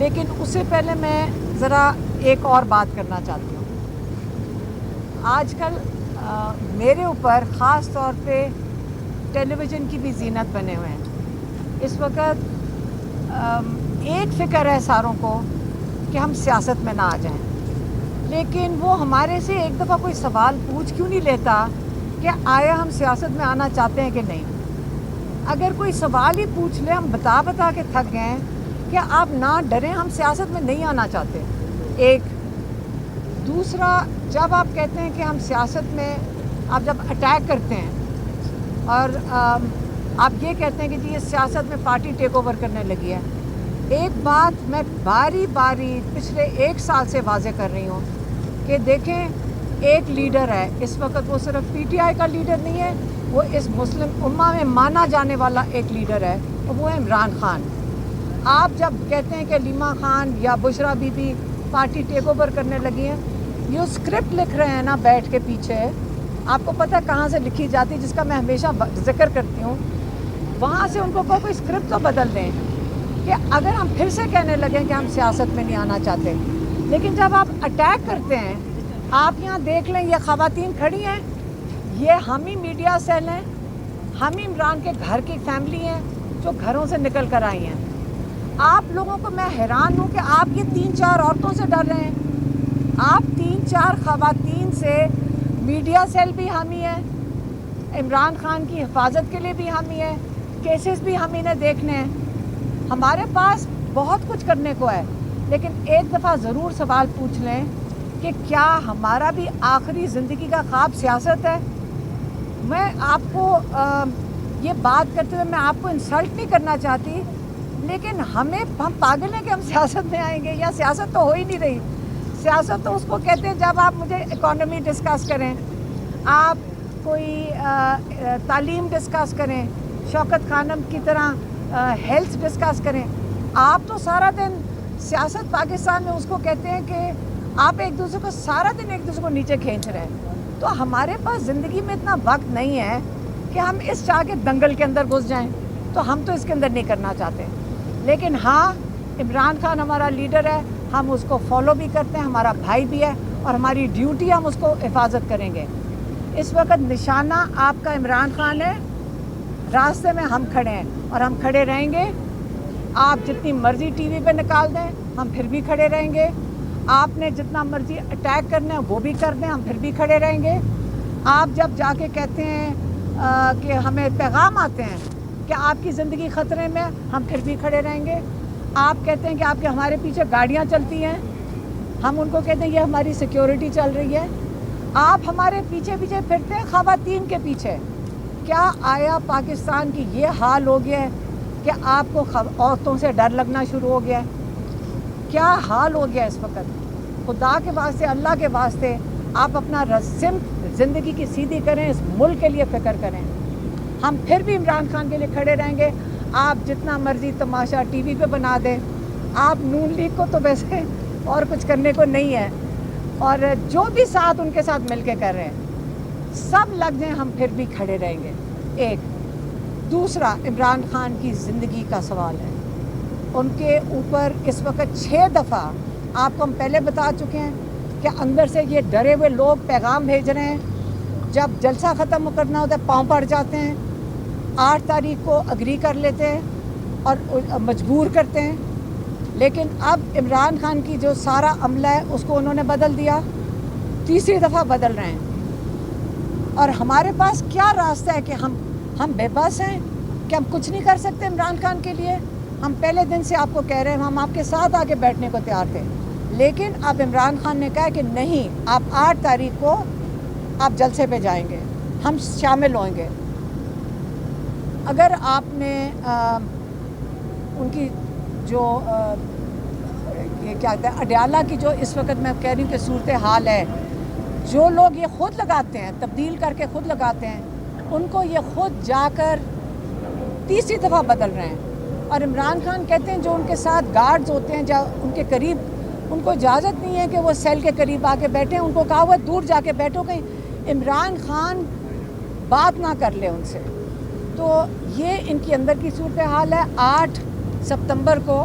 لیکن اس سے پہلے میں ذرا ایک اور بات کرنا چاہتی ہوں. آج کل میرے اوپر خاص طور پہ ٹیلی ویژن کی بھی زینت بنے ہوئے ہیں. اس وقت ایک فکر ہے ساروں کو کہ ہم سیاست میں نہ آ جائیں، لیکن وہ ہمارے سے ایک دفعہ کوئی سوال پوچھ کیوں نہیں لیتا کہ آیا ہم سیاست میں آنا چاہتے ہیں کہ نہیں. اگر کوئی سوال ہی پوچھ لے، ہم بتا کے تھک گئے ہیں کہ آپ نہ ڈریں، ہم سیاست میں نہیں آنا چاہتے. ایک دوسرا، جب آپ کہتے ہیں کہ ہم سیاست میں، آپ جب اٹیک کرتے ہیں اور آپ یہ کہتے ہیں کہ جی یہ سیاست میں پارٹی ٹیک اوور کرنے لگی ہے، ایک بات میں باری پچھلے 1 سال سے واضح کر رہی ہوں کہ دیکھیں، ایک لیڈر ہے اس وقت، وہ صرف پی ٹی آئی کا لیڈر نہیں ہے، وہ اس مسلم امہ میں مانا جانے والا ایک لیڈر ہے، اور وہ ہے عمران خان. آپ جب کہتے ہیں کہ علیمہ خان یا Bushra Bibi party take over کرنے لگی ہیں، یہ اسکرپٹ لکھ رہے ہیں نا بیٹھ کے پیچھے، آپ کو پتہ ہے کہاں سے لکھی جاتی، جس کا میں ہمیشہ ذکر کرتی ہوں. وہاں سے ان کو کوئی اسکرپٹ تو بدل دیں کہ اگر ہم پھر سے کہنے لگیں کہ ہم سیاست میں نہیں آنا چاہتے. لیکن جب آپ اٹیک کرتے ہیں، آپ یہاں دیکھ لیں، یہ خواتین کھڑی ہیں، یہ ہم ہی میڈیا سیل ہیں، ہم ہی عمران کے گھر کی فیملی ہیں جو گھروں سے نکل کر آئی ہیں. آپ لوگوں کو میں حیران ہوں کہ آپ یہ 3-4 عورتوں سے ڈر رہے ہیں. آپ 3-4 خواتین سے، میڈیا سیل بھی ہم ہی ہیں، عمران خان کی حفاظت کے لیے بھی ہم ہی ہیں، کیسز بھی ہم ہی نے دیکھنے ہیں. ہمارے پاس بہت کچھ کرنے کو ہے، لیکن ایک دفعہ ضرور سوال پوچھ لیں کہ کیا ہمارا بھی آخری زندگی کا خواب سیاست ہے؟ میں آپ کو یہ بات کرتے ہوئے میں آپ کو انسلٹ نہیں کرنا چاہتی، لیکن ہم پاگل ہیں کہ ہم سیاست میں آئیں گے؟ یا سیاست تو ہو ہی نہیں رہی. سیاست تو اس کو کہتے ہیں جب آپ مجھے اکانومی ڈسکس کریں، آپ کوئی تعلیم ڈسکس کریں، شوکت خانم کی طرح ہیلتھ ڈسکس کریں. آپ تو سارا دن سیاست پاکستان میں اس کو کہتے ہیں کہ آپ ایک دوسرے کو سارا دن ایک دوسرے کو نیچے کھینچ رہے ہیں. تو ہمارے پاس زندگی میں اتنا وقت نہیں ہے کہ ہم اس چاہ کے دنگل کے اندر گھس جائیں، تو ہم تو اس کے اندر نہیں کرنا چاہتے. لیکن ہاں، عمران خان ہمارا لیڈر ہے، ہم اس کو فالو بھی کرتے ہیں، ہمارا بھائی بھی ہے، اور ہماری ڈیوٹی ہم اس کو حفاظت کریں گے. اس وقت نشانہ آپ کا عمران خان ہے، راستے میں ہم کھڑے ہیں اور ہم کھڑے رہیں گے. آپ جتنی مرضی ٹی وی پہ نکال دیں، ہم پھر بھی کھڑے رہیں گے. آپ نے جتنا مرضی اٹیک کرنا ہے وہ بھی کر دیں، ہم پھر بھی کھڑے رہیں گے. آپ جب جا کے کہتے ہیں کہ ہمیں پیغام آتے ہیں کہ آپ کی زندگی خطرے میں، ہم پھر بھی کھڑے رہیں گے. آپ کہتے ہیں کہ آپ کے ہمارے پیچھے گاڑیاں چلتی ہیں، ہم ان کو کہتے ہیں یہ ہماری سیکیورٹی چل رہی ہے. آپ ہمارے پیچھے پھرتے ہیں خواتین کے پیچھے. کیا آیا پاکستان کی یہ حال ہو گیا ہے کہ آپ کو عورتوں سے ڈر لگنا شروع ہو گیا ہے؟ کیا حال ہو گیا اس وقت؟ خدا کے واسطے، اللہ کے واسطے، آپ اپنا زندگی کی سیدھی کریں، اس ملک کے لیے فکر کریں. ہم پھر بھی عمران خان کے لیے کھڑے رہیں گے. آپ جتنا مرضی تماشا ٹی وی پہ بنا دیں، آپ نون لیگ کو تو ویسے اور کچھ کرنے کو نہیں ہے، اور جو بھی ساتھ ان کے ساتھ مل کے کر رہے ہیں، سب لگ جائیں، ہم پھر بھی کھڑے رہیں گے. ایک دوسرا، عمران خان کی زندگی کا سوال ہے. ان کے اوپر اس وقت 6 دفعہ، آپ کو ہم پہلے بتا چکے ہیں کہ اندر سے یہ ڈرے ہوئے لوگ پیغام بھیج رہے ہیں. جب جلسہ ختم کرنا ہوتا ہے پاؤں پڑ جاتے ہیں، 8 تاریخ کو اگری کر لیتے ہیں اور مجبور کرتے ہیں. لیکن اب عمران خان کی جو سارا عملہ ہے اس کو انہوں نے بدل دیا، تیسری دفعہ بدل رہے ہیں. اور ہمارے پاس کیا راستہ ہے کہ ہم بے بس ہیں کہ ہم کچھ نہیں کر سکتے عمران خان کے لیے؟ ہم پہلے دن سے آپ کو کہہ رہے ہیں، ہم آپ کے ساتھ آگے بیٹھنے کو تیار تھے، لیکن اب عمران خان نے کہا کہ نہیں، آپ 8 تاریخ کو آپ جلسے پہ جائیں گے، ہم شامل ہوئیں گے. اگر آپ نے ان کی جو یہ کیا کہتے ہیں اڈیالہ کی جو اس وقت میں کہہ رہی ہوں کہ صورتحال ہے، جو لوگ یہ خود لگاتے ہیں، تبدیل کر کے خود لگاتے ہیں، ان کو یہ خود جا کر تیسری دفعہ بدل رہے ہیں. اور عمران خان کہتے ہیں جو ان کے ساتھ گارڈز ہوتے ہیں، ان کے قریب، ان کو اجازت نہیں ہے کہ وہ سیل کے قریب آ کے بیٹھیں. ان کو کہا ہوا ہے دور جا کے بیٹھو، کہیں عمران خان بات نہ کر لے ان سے. تو یہ ان کی اندر کی صورتحال ہے. 8 ستمبر کو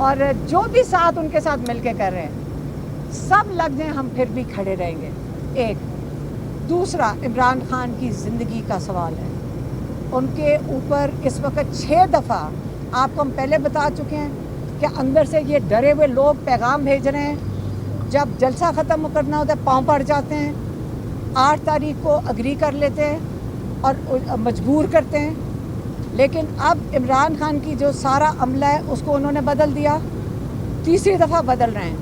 اور جو بھی ساتھ ان کے ساتھ مل کے کر رہے ہیں سب لگ جائیں، ہم پھر بھی کھڑے رہیں گے. ایک دوسرا عمران خان کی زندگی کا سوال ہے. ان کے اوپر اس وقت 6 دفعہ آپ کو ہم پہلے بتا چکے ہیں کہ اندر سے یہ ڈرے ہوئے لوگ پیغام بھیج رہے ہیں. جب جلسہ ختم کرنا ہوتا ہے پاؤں پڑ جاتے ہیں. 8 تاریخ کو اگری کر لیتے ہیں اور مجبور کرتے ہیں. لیکن اب عمران خان کی جو سارا عملہ ہے اس کو انہوں نے بدل دیا. تیسری دفعہ بدل رہے ہیں.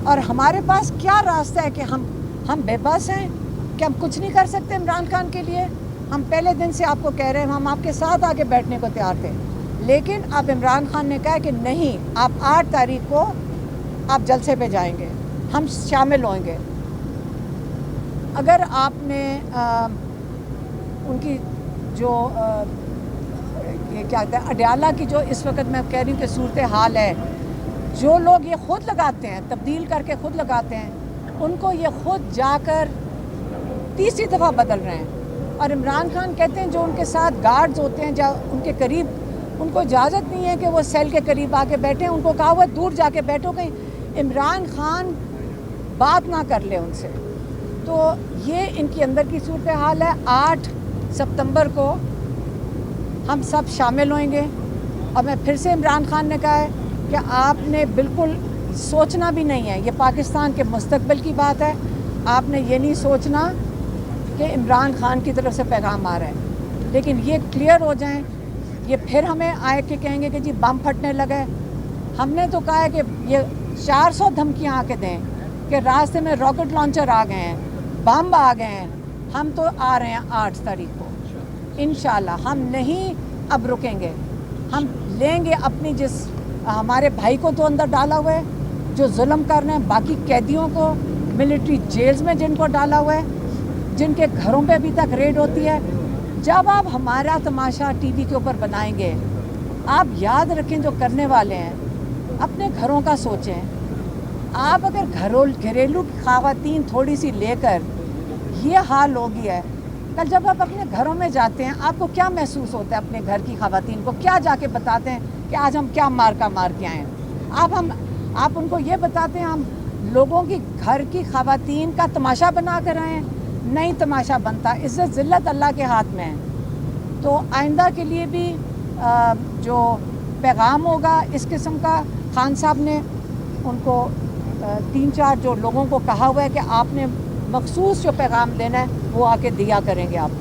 اور ہمارے پاس کیا راستہ ہے کہ ہم بے بس ہیں کہ ہم کچھ نہیں کر سکتے عمران خان کے لیے؟ ہم پہلے دن سے آپ کو کہہ رہے ہیں ہم آپ کے ساتھ آگے بیٹھنے کو تیار تھے. لیکن اب عمران خان نے کہا کہ نہیں، آپ 8 تاریخ کو آپ جلسے پہ جائیں گے، ہم شامل ہوئیں گے. اگر آپ نے ان کی جو یہ کیا کہتے ہیں اڈیالہ کی جو اس وقت میں کہہ رہی ہوں کہ صورتحال ہے، جو لوگ یہ خود لگاتے ہیں، تبدیل کر کے خود لگاتے ہیں، ان کو یہ خود جا کر تیسری دفعہ بدل رہے ہیں. اور عمران خان کہتے ہیں جو ان کے ساتھ گارڈز ہوتے ہیں ان کے قریب، ان کو اجازت نہیں ہے کہ وہ سیل کے قریب آ کے بیٹھیں. ان کو کہا ہوا ہے دور جا کے بیٹھو، کہیں عمران خان بات نہ کر لے ان سے. تو یہ ان کی اندر کی صورتحال ہے. 8 ستمبر کو ہم سب شامل ہوئیں گے. اور میں پھر سے عمران خان نے کہا ہے کہ آپ نے بالکل سوچنا بھی نہیں ہے، یہ پاکستان کے مستقبل کی بات ہے. آپ نے یہ نہیں سوچنا کہ عمران خان کی طرف سے پیغام آ رہا ہے. لیکن یہ کلیئر ہو جائیں، یہ پھر ہمیں آئے کہ کہیں گے کہ جی بم پھٹنے لگے. ہم نے تو کہا ہے کہ یہ 400 دھمکیاں آ کے دیں کہ راستے میں راکٹ لانچر آ گئے ہیں، بم آ گئے ہیں. ہم تو آ رہے ہیں 8 تاریخ کو انشاءاللہ. ہم نہیں اب رکیں گے. ہم لیں گے اپنی جس ہمارے بھائی کو تو اندر ڈالا ہوا ہے جو ظلم کر رہے ہیں، باقی قیدیوں کو ملٹری جیلز میں جن کو ڈالا ہوا ہے، جن کے گھروں پہ ابھی تک ریڈ ہوتی ہے. جب آپ ہمارا تماشا ٹی وی کے اوپر بنائیں گے، آپ یاد رکھیں جو کرنے والے ہیں اپنے گھروں کا سوچیں. آپ اگر گھریلو خواتین تھوڑی سی لے کر یہ حال ہو گیا ہے، کل جب آپ اپنے گھروں میں جاتے ہیں آپ کو کیا محسوس ہوتا ہے؟ اپنے گھر کی خواتین کو کیا جا کے بتاتے ہیں کہ آج ہم کیا مار کے آئے ہیں؟ آپ ان کو یہ بتاتے ہیں ہم لوگوں کی گھر کی خواتین کا تماشا بنا کر آئے ہیں؟ نہیں تماشا بنتا. عزت ذلت اللہ کے ہاتھ میں ہے. تو آئندہ کے لیے بھی جو پیغام ہوگا اس قسم کا، خان صاحب نے ان کو 3-4 جو لوگوں کو کہا ہوا ہے کہ آپ نے مخصوص جو پیغام دینا ہے وہ آ کے دیا کریں گے آپ کو.